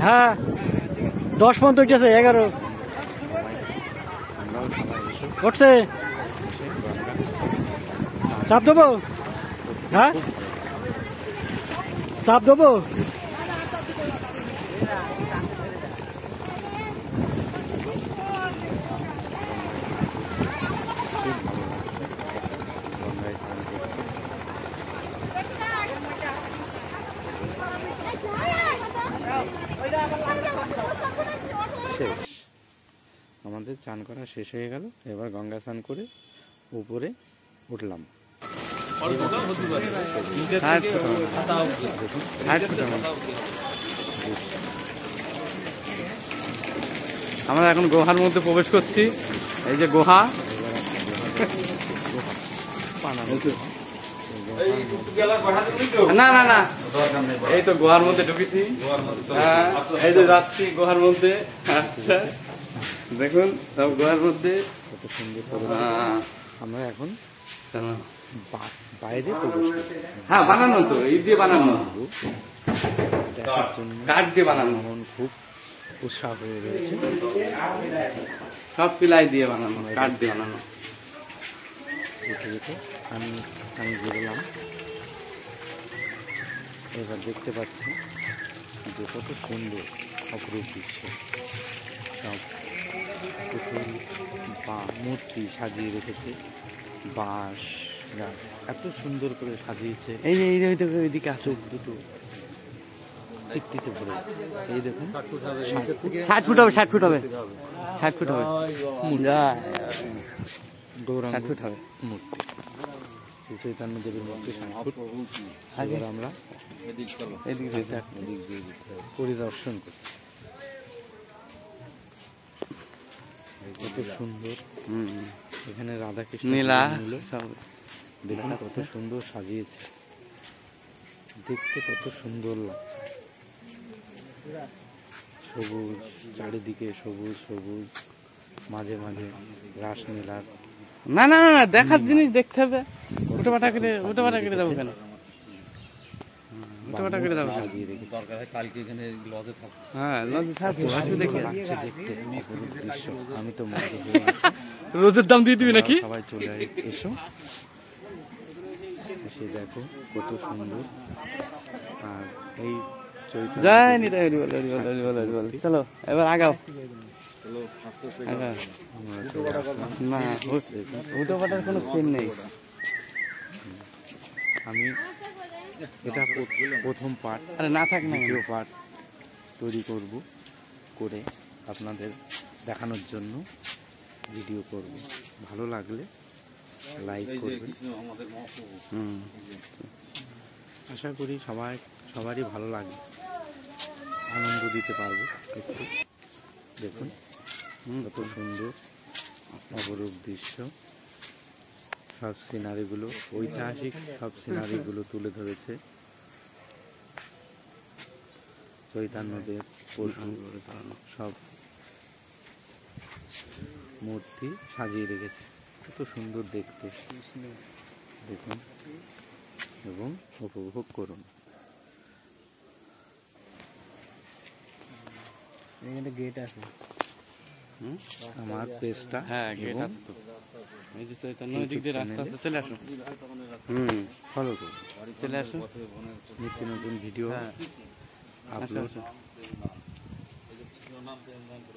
হ্যাঁ 10 পর্যন্ত উঠেছে 11 উঠছে চাপ দেবো হ্যাঁ চাপ দেবো আমাদের চান করা শেষ হয়ে গেল, এবার গঙ্গা স্নান করে উপরে উঠলাম। আমরা এখন গুহার মধ্যে প্রবেশ করছি। এই যে গুহা, না না না এই তো গুহার মধ্যে ঢুকেছি। এই যে যাচ্ছি গুহার মধ্যে। আচ্ছা দেখুন সব গুহার মধ্যে কত সুন্দর। আমরা এখন বাইরে প্রবেশ করছি। হ্যাঁ বানানো তো এই দিয়ে বানানো, কাঠ দিয়ে বানানো। মন খুব উৎসাহ হয়ে রয়েছে, সব পিলাই দিয়ে বানানো, কাঠ দিয়ে বানানো। আমি বেরোলাম, এবার দেখতে পাচ্ছি যে কত সুন্দর অপরূপ দৃশ্য। সব পুতুল বা মূর্তি সাজিয়ে রেখেছে, বাঁশ গাছ এত সুন্দর করে সাজিয়েছে। এই যে এইদিকে চোখ দুটো টিকটিতে ভরে। এই দেখুন 60 ফুট হবে, 60 ফুট হবে, 60 ফুট হবে, গৌরাঙ্গ 60 ফুট হবে মূর্তি। শ্রী চৈতন্য দেবের মূর্তি 60 ফুট। এবার আমরা এদিকে পরিদর্শন করি। কত সুন্দর, এখানে রাধাকৃষ্ণ নীলা দেখুন কত সুন্দর সাজিয়েছে, দেখতে কত সুন্দর লাগছে। সবুজ চারিদিকে, সবুজ সবুজ, মাঝে মাঝে রাসলীলার। না না না দেখার জিনিস দেখতে হবে। উঠে পাটা করে যাবো কেন? সাজিয়ে রেখে হ্যাঁ লজে থাকবো, দেখে দেখতে অপরূপ দৃশ্য। আমি তো রোজের দাম দিয়ে দিবি নাকি? সবাই চলে এসো, এসে দেখো কত সুন্দর। আর এই যায়নি চলো এবার আগাও। না উঠে পাটার কোনো সিন নেই। আমি এটা প্রথম পার্ট, আরে না থাক না, দ্বিতীয় পার্ট তৈরি করব, করে আপনাদের দেখানোর জন্য ভিডিও করব। ভালো লাগলে লাইক করবেন। আশা করি সবারই ভালো লাগবে, আনন্দ দিতে পারবো একটু। দেখুন কত সুন্দর অপরূপ দৃশ্য। সব সিনারিগুলো ঐতিহাসিক, সব সিনারিগুলো তুলে ধরেছে চৈতন্যদেব। সব মূর্তি সাজিয়ে রেখেছে, কত সুন্দর দেখতে। দেখুন এবং উপভোগ করুন। এখানে গেট আছে, আমার পেজটা। হ্যাঁ গেট আছে তো, এই যে চৈতন্য দিক দিয়ে রাস্তা আছে, চলে আসুন। ফলো করুন, চলে আসুন। নিত্য নতুন ভিডিও আপলোড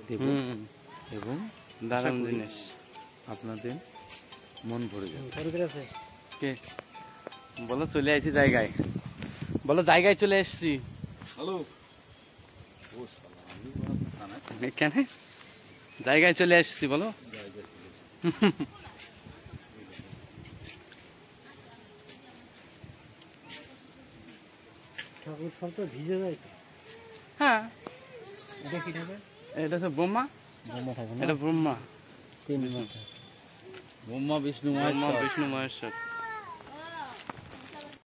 দেখুন এবং দারুণ জিনিস আপনাদের মন ভরে যাবে। কে বলো চলে আসছি জায়গায়, বলো জায়গায় চলে এসছি। হ্যালো কেন জায়গায় চলে আসছি বলো। ভিজে যায়। হ্যাঁ এটা কি ঠাকুর? এটা তো ব্রহ্মা, এটা ব্রহ্মা, ব্রহ্মা বিষ্ণু মহেশ্বর।